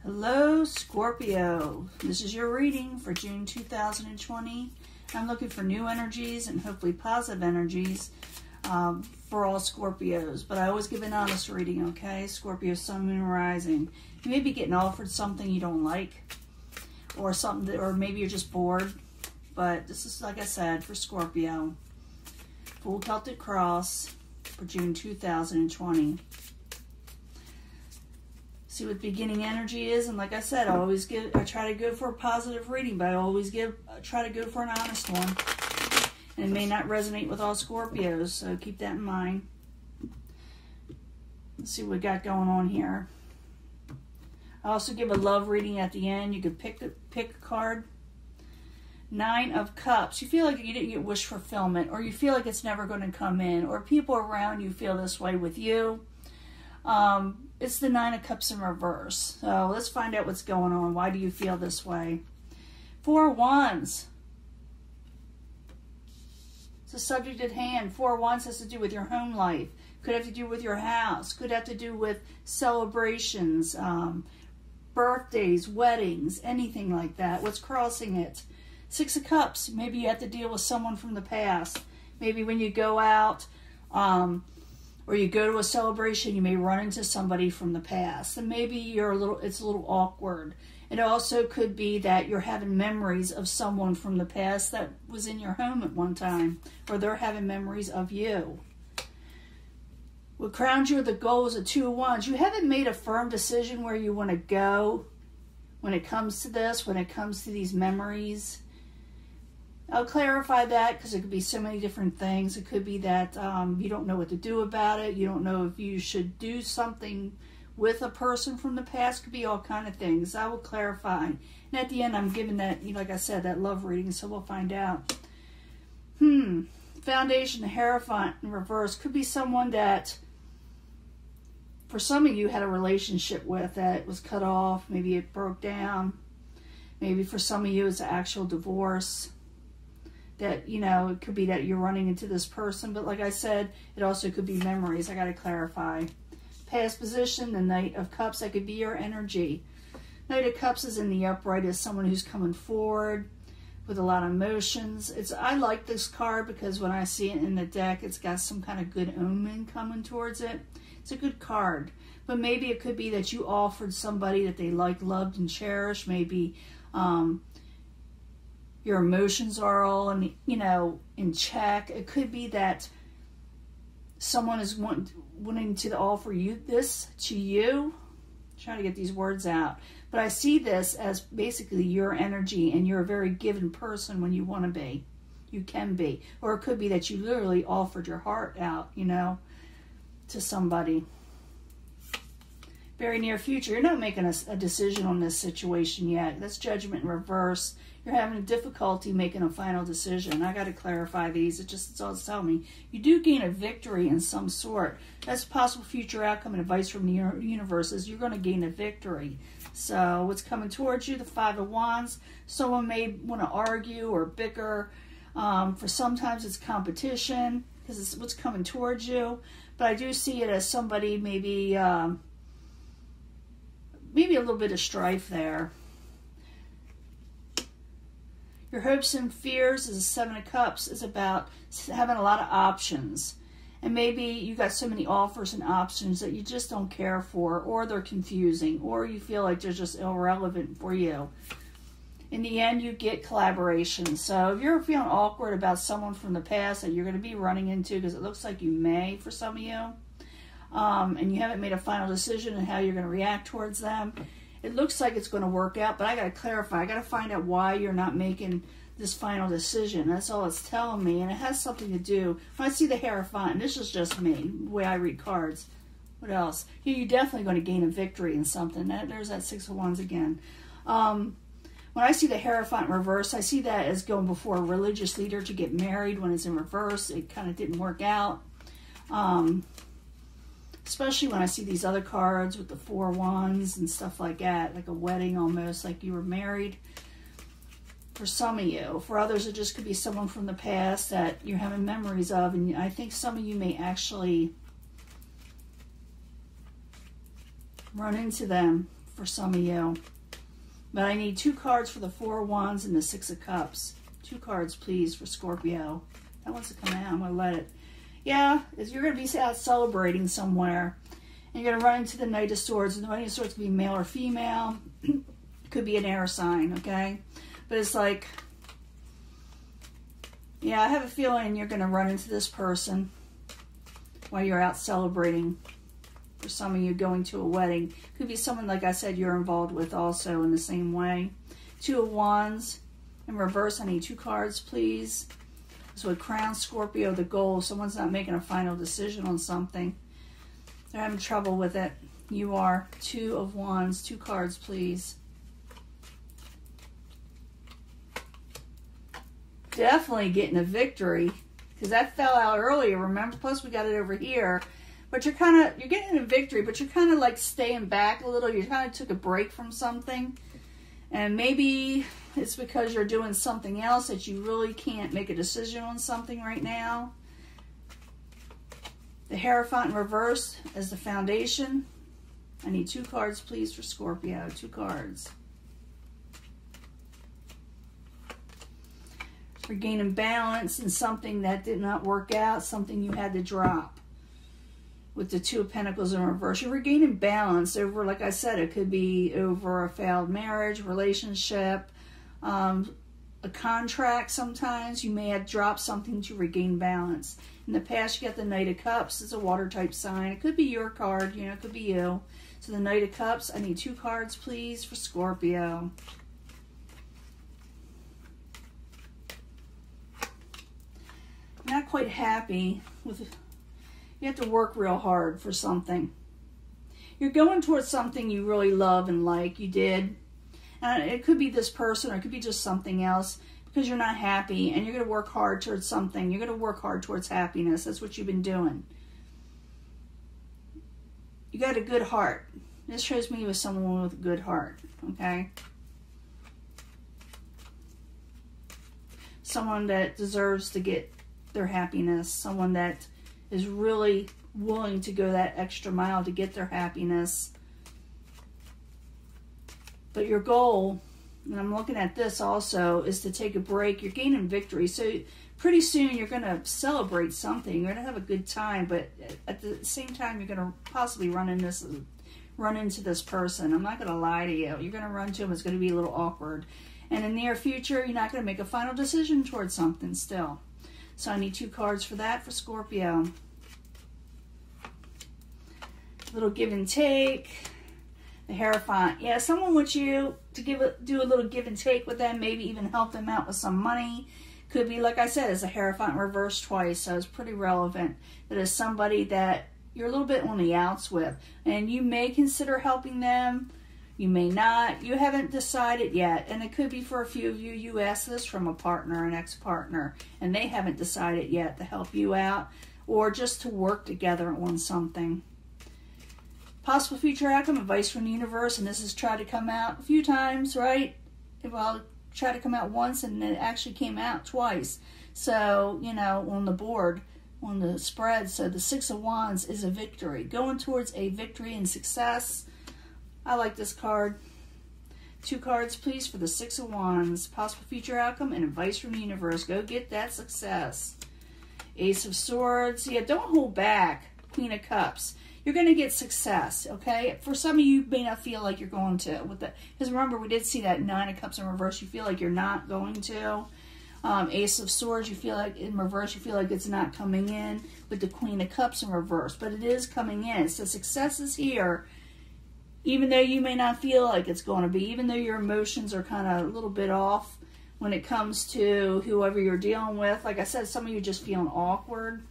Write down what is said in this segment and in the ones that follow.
Hello, Scorpio. This is your reading for June 2020. I'm looking for new energies and hopefully positive energies for all Scorpios. But I always give an honest reading, okay? Scorpio, Sun, Moon, Rising. You may be getting offered something you don't like, or something that, or maybe you're just bored. But this is, like I said, for Scorpio. Full Celtic Cross for June 2020. See what beginning energy is, and like I said, I try to go for a positive reading, but I try to go for an honest one. And it may not resonate with all Scorpios, so keep that in mind. Let's see what we got going on here. I also give a love reading at the end. You could pick a card. 9 of Cups. You feel like you didn't get wish fulfillment, or you feel like it's never going to come in, or people around you feel this way with you. It's the 9 of Cups in reverse. So let's find out what's going on. Why do you feel this way? 4 of Wands. It's a subject at hand. 4 of Wands has to do with your home life. Could have to do with your house. Could have to do with celebrations, birthdays, weddings, anything like that. What's crossing it? 6 of Cups. Maybe you have to deal with someone from the past. Maybe when you go out, or you go to a celebration, you may run into somebody from the past, and maybe it's a little awkward. It also could be that you're having memories of someone from the past that was in your home at one time, or they're having memories of you. What crowns you are the goals of 2 of Wands. You haven't made a firm decision where you want to go when it comes to this, when it comes to these memories. I'll clarify that because it could be so many different things. It could be that you don't know what to do about it. You don't know if you should do something with a person from the past. It could be all kind of things. I will clarify. And at the end, I'm giving that, like I said, that love reading, so we'll find out. Foundation, the Hierophant in reverse. Could be someone that, for some of you, had a relationship with that was cut off. Maybe it broke down. Maybe for some of you, it's an actual divorce. That, it could be that you're running into this person, but like I said, it also could be memories. I got to clarify. Past position, the Knight of Cups, that could be your energy. Knight of Cups is in the upright as someone who's coming forward with a lot of emotions. I like this card because when I see it in the deck, it's got some kind of good omen coming towards it. It's a good card, but maybe it could be that you offered somebody that they liked, loved, and cherished. Maybe, your emotions are all in check. It could be that someone is wanting to offer this to you. I'm trying to get these words out. But I see this as basically your energy, and you're a very given person when you want to be. You can be. Or it could be that you literally offered your heart out, to somebody. Very near future. You're not making a decision on this situation yet. That's Judgment in reverse. You're having a difficulty making a final decision. I got to clarify these. It's all telling me. You do gain a victory in some sort. That's a possible future outcome, and advice from the universe is you're going to gain a victory. So what's coming towards you? The 5 of Wands. Someone may want to argue or bicker. For sometimes it's competition because it's what's coming towards you. But I do see it as somebody maybe a little bit of strife there. Your hopes and fears is a 7 of Cups. Is about having a lot of options. And maybe you got so many offers and options that you just don't care for, or they're confusing, or you feel like they're just irrelevant for you. In the end, you get collaboration. So if you're feeling awkward about someone from the past that you're going to be running into, because it looks like you may for some of you, and you haven't made a final decision on how you're going to react towards them, it looks like it's going to work out, but I got to clarify. I got to find out why you're not making this final decision. That's all it's telling me, and it has something to do. When I see the Hierophant, and this is just me, the way I read cards. What else? You're definitely going to gain a victory in something. There's that 6 of Wands again. When I see the Hierophant in reverse, I see that as going before a religious leader to get married. When it's in reverse, it kind of didn't work out. Especially when I see these other cards with the 4 Wands and stuff like that, like a wedding almost, like you were married. For some of you. For others, it just could be someone from the past that you're having memories of, and I think some of you may actually run into them for some of you. But I need 2 cards for the 4 of Wands and the 6 of Cups. 2 cards, please, for Scorpio. That wants to come out. I'm going to let it. Yeah, you're going to be out celebrating somewhere. And you're going to run into the Knight of Swords. And the Knight of Swords could be male or female. Could be an air sign, okay? But it's like, yeah, I have a feeling you're going to run into this person while you're out celebrating. For some of you, going to a wedding. Could be someone, like I said, you're involved with also in the same way. 2 of Wands. In reverse, I need 2 cards, please. So with Crown, Scorpio, the goal. Someone's not making a final decision on something. They're having trouble with it. You are. 2 of Wands. 2 cards, please. Definitely getting a victory. Because that fell out earlier, remember? Plus we got it over here. But you're getting a victory, but you're kind of like staying back a little. You kind of took a break from something. And maybe it's because you're doing something else that you really can't make a decision on something right now. The Hierophant in reverse as the foundation. I need 2 cards, please, for Scorpio. 2 cards. Regaining balance in something that did not work out, something you had to drop. With the 2 of Pentacles in reverse, you're regaining balance over, like I said, it could be over a failed marriage, relationship, a contract sometimes. You may have dropped something to regain balance. In the past, you got the Knight of Cups. It's a water type sign. It could be your card, you know, it could be you. So the Knight of Cups, I need 2 cards, please, for Scorpio. Not quite happy with, you have to work real hard for something. You're going towards something you really love and like, you did. And it could be this person or it could be just something else because you're not happy and you're going to work hard towards something. You're going to work hard towards happiness. That's what you've been doing. You got a good heart. This shows me with someone with a good heart, okay? Someone that deserves to get their happiness, someone that is really willing to go that extra mile to get their happiness. But your goal, and I'm looking at this also, is to take a break. You're gaining victory, so pretty soon you're going to celebrate something. You're going to have a good time, but at the same time you're going to possibly run into this person. I'm not going to lie to you. You're going to run to him. It's going to be a little awkward. And in the near future, you're not going to make a final decision towards something still. So I need 2 cards for that for Scorpio. Little give and take. The Hierophant. Yeah, someone wants you to do a little give and take with them. Maybe even help them out with some money. Could be, like I said, it's a Hierophant reversed twice. So it's pretty relevant. That is somebody that you're a little bit on the outs with. And you may consider helping them. You may not. You haven't decided yet. And it could be for a few of you, you asked this from a partner, an ex-partner, and they haven't decided yet to help you out or just to work together on something. Possible future outcome, advice from the universe, and this has tried to come out a few times, right? Well, tried to come out once and it actually came out twice. So, you know, on the board, on the spread, so the 6 of Wands is a victory. Going towards a victory and success. I like this card. 2 cards, please, for the 6 of Wands. Possible future outcome and advice from the universe. Go get that success. Ace of Swords. Yeah, don't hold back. Queen of Cups. You're going to get success, okay? For some of you, you may not feel like you're going to. Because remember, we did see that 9 of Cups in reverse. You feel like you're not going to. Ace of Swords, you feel like in reverse, you feel like it's not coming in. With the Queen of Cups in reverse. But it is coming in. So success is here. Even though you may not feel like it's going to be, even though your emotions are kind of a little bit off when it comes to whoever you're dealing with. Like I said, some of you just feeling awkward.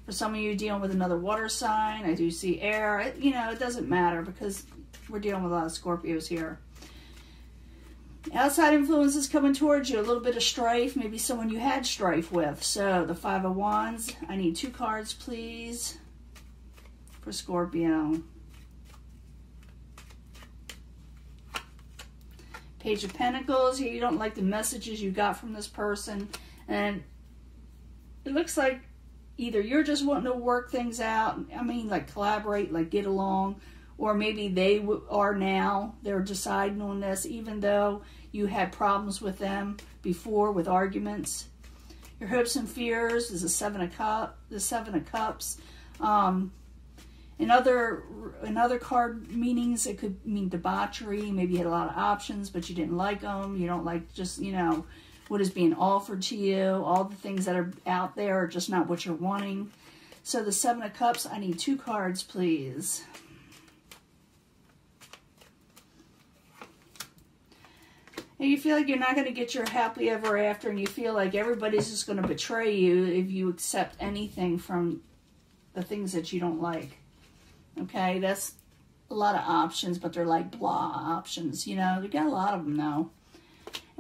For some of you dealing with another water sign, I do see air. You know, it doesn't matter because we're dealing with a lot of Scorpios here. Outside influences coming towards you, a little bit of strife, maybe someone you had strife with. So the 5 of Wands, I need 2 cards, please, for Scorpio. Page of Pentacles. You don't like the messages you got from this person. And it looks like either you're just wanting to work things out. I mean, like collaborate, like get along. or maybe they are now. They're deciding on this, even though you had problems with them before with arguments. Your hopes and fears is the Seven of Cups. In other card meanings, it could mean debauchery. Maybe you had a lot of options, but you didn't like them. You don't like just, you know, what is being offered to you. All the things that are out there are just not what you're wanting. So the Seven of Cups, I need 2 cards, please. And you feel like you're not going to get your happily ever after, and you feel like everybody's just going to betray you if you accept anything from the things that you don't like. Okay, that's a lot of options, but they're like blah options. You know, you got a lot of them now.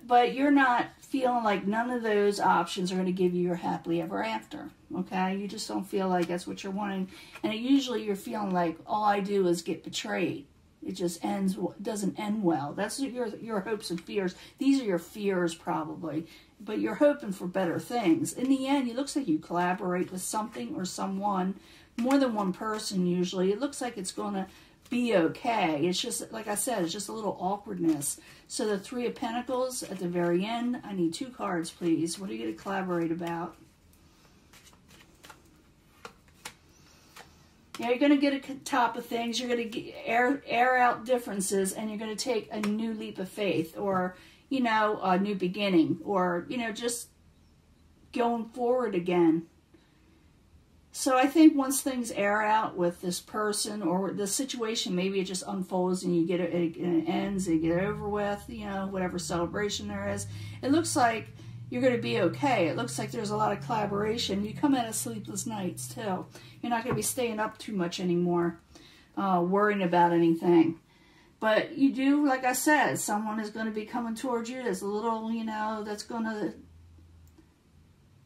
But you're not feeling like none of those options are going to give you your happily ever after. Okay, you just don't feel like that's what you're wanting. And usually you're feeling like all I do is get betrayed. It just doesn't end well. That's your hopes and fears. These are your fears probably, but you're hoping for better things. In the end, it looks like you collaborate with something or someone, more than one person usually. It looks like it's going to be okay. It's just, like I said, it's just a little awkwardness. So the 3 of Pentacles at the very end, I need 2 cards, please. What are you going to collaborate about? Yeah, you're going to get a top of things. You're going to air out differences, and you're going to take a new leap of faith, or, you know, a new beginning, or, you know, just going forward again. So I think once things air out with this person or the situation, maybe it just unfolds and you get it ends, you get it over with, you know, whatever celebration there is. It looks like you're going to be okay. It looks like there's a lot of collaboration. You come out of sleepless nights too. You're not going to be staying up too much anymore, worrying about anything. But you do, like I said, someone is going to be coming towards you. There's a little, you know, that's going to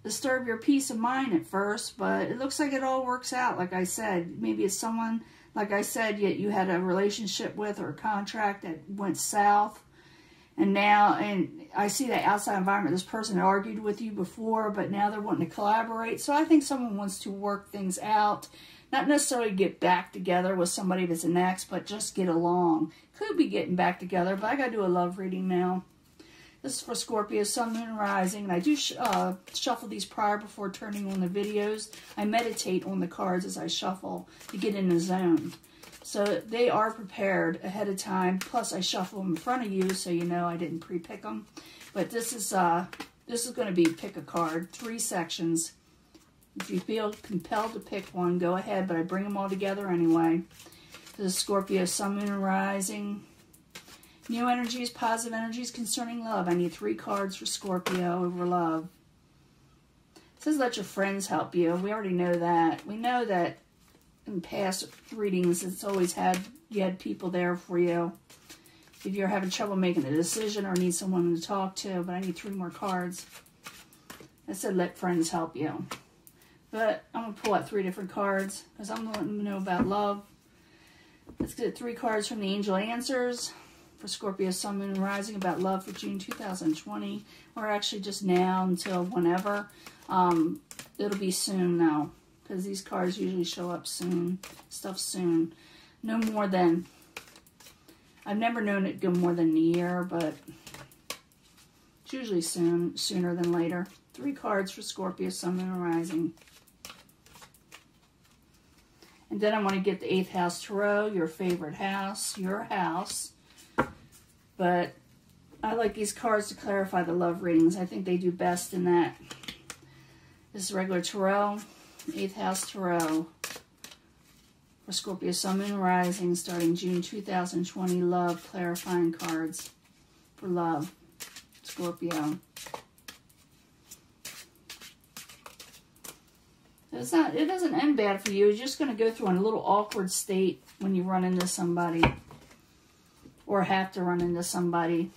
disturb your peace of mind at first, but it looks like it all works out. Like I said, maybe it's someone, like I said, yet you had a relationship with or a contract that went south, and now, and I see that outside environment, this person had argued with you before, but now they're wanting to collaborate. So I think someone wants to work things out, not necessarily get back together with somebody that's an ex, but just get along. Could be getting back together, but I got to do a love reading now. This is for Scorpio, Sun, Moon, Rising, and I do shuffle these prior before turning on the videos. I meditate on the cards as I shuffle to get in the zone. So they are prepared ahead of time, plus I shuffle them in front of you so you know I didn't pre-pick them. But this is going to be pick a card, 3 sections. If you feel compelled to pick one, go ahead, but I bring them all together anyway. This is Scorpio, Sun, Moon, Rising. New energies, positive energies concerning love. I need 3 cards for Scorpio over love. It says let your friends help you. We already know that. We know that in past readings, it's always you had people there for you. If you're having trouble making a decision or need someone to talk to, but I need 3 more cards. I said let friends help you. But I'm going to pull out 3 different cards because I'm letting them know about love. Let's get 3 cards from the Angel Answers. For Scorpio, Sun, Moon, Rising, about love for June 2020, or actually just now until whenever. It'll be soon now, because these cards usually show up soon, stuff soon. No more than, I've never known it go more than a year, but it's usually sooner than later. 3 cards for Scorpio, Sun, Moon, Rising. And then I want to get the 8th house tarot, your favorite house, your house. But I like these cards to clarify the love readings. I think they do best in that. This is regular tarot, 8th house tarot for Scorpio, Sun, Moon, Rising, starting June 2020. Love clarifying cards for love, Scorpio. It doesn't end bad for you. You're just going to go through a little awkward state when you run into somebody. Or have to run into somebody.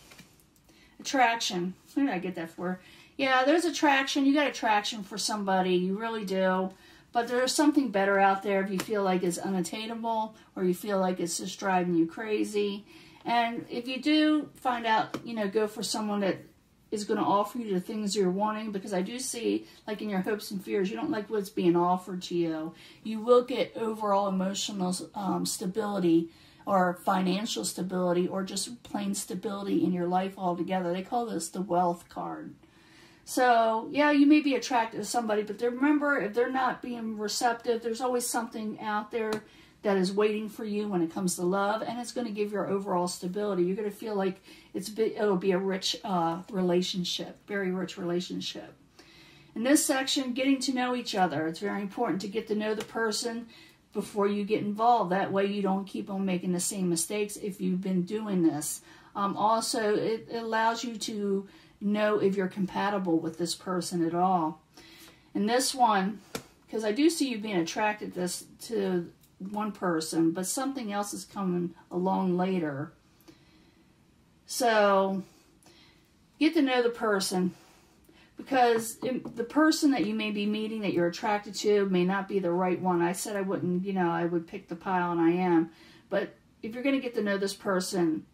Attraction. Who did I get that for? Yeah, there's attraction. You got attraction for somebody. You really do. But there's something better out there if you feel like it's unattainable or you feel like it's just driving you crazy. And if you do find out, you know, go for someone that is going to offer you the things you're wanting, because I do see, like in your hopes and fears, you don't like what's being offered to you. You will get overall emotional stability, or financial stability, or just plain stability in your life altogether. They call this the wealth card. So, yeah, you may be attracted to somebody, but remember, if they're not being receptive, there's always something out there that is waiting for you when it comes to love, and it's going to give your overall stability. You're going to feel like it'll be a rich relationship, very rich relationship. In this section, getting to know each other. It's very important to get to know the person before you get involved. That way you don't keep on making the same mistakes if you've been doing this. Also, it allows you to know if you're compatible with this person at all. And this one, because I do see you being attracted to one person, but something else is coming along later. So, get to know the person, because the person that you may be meeting that you're attracted to may not be the right one. I said I wouldn't, I would pick the pile, and I am. But if you're going to get to know this person,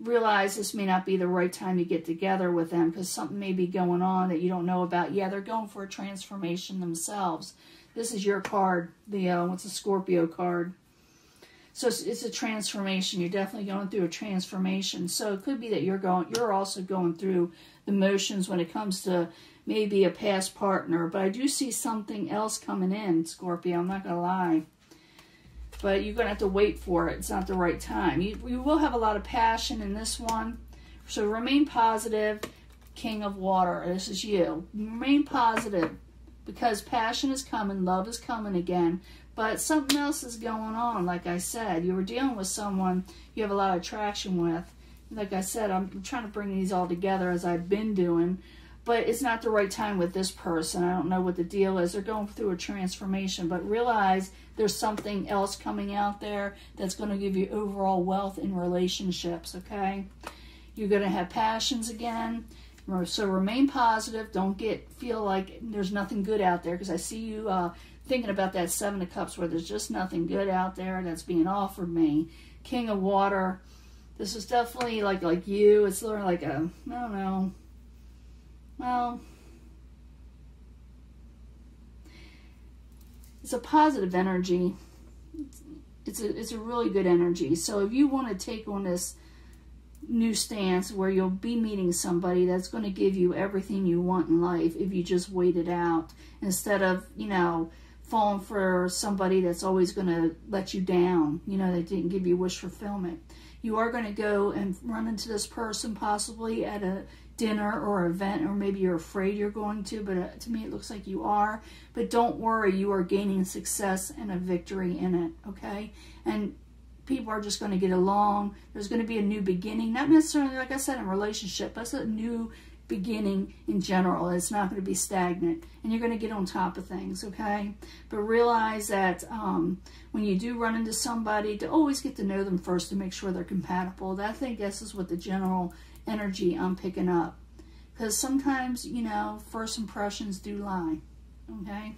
realize this may not be the right time you get together with them, because something may be going on that you don't know about. Yeah, they're going for a transformation themselves. This is your card, it's a Scorpio card. So it's a transformation. You're definitely going through a transformation. So it could be that you're also going through the motions when it comes to maybe a past partner. But I do see something else coming in, Scorpio. I'm not going to lie. But you're going to have to wait for it. It's not the right time. You will have a lot of passion in this one. So remain positive, King of Water. This is you. Remain positive, because passion is coming, love is coming again. But something else is going on, like I said. You were dealing with someone you have a lot of attraction with. Like I said, I'm trying to bring these all together as I've been doing. But it's not the right time with this person. I don't know what the deal is. They're going through a transformation. But realize there's something else coming out there that's going to give you overall wealth in relationships, okay? You're going to have passions again. So remain positive. Don't feel like there's nothing good out there, because I see you thinking about that Seven of Cups where there's just nothing good out there that's being offered me. King of Water. This is definitely like you. It's sort of like I don't know. Well, it's a positive energy. It's a really good energy. So if you want to take on this new stance where you'll be meeting somebody that's going to give you everything you want in life, if you just wait it out, instead of, falling for somebody that's always going to let you down, that didn't give you wish fulfillment. You are going to go and run into this person possibly at a dinner or event, or maybe you're afraid you're going to, but to me it looks like you are. But don't worry, you are gaining success and a victory in it, okay? And people are just going to get along. There's going to be a new beginning, not necessarily, like I said, in a relationship, but it's a new beginning in general. It's not going to be stagnant, and you're going to get on top of things, okay? But realize that when you do run into somebody, to always get to know them first to make sure they're compatible. I think this is what the general energy I'm picking up, because sometimes, first impressions do lie, okay?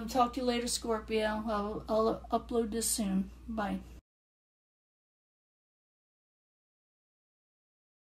Talk to you later, Scorpio. I'll upload this soon. Bye.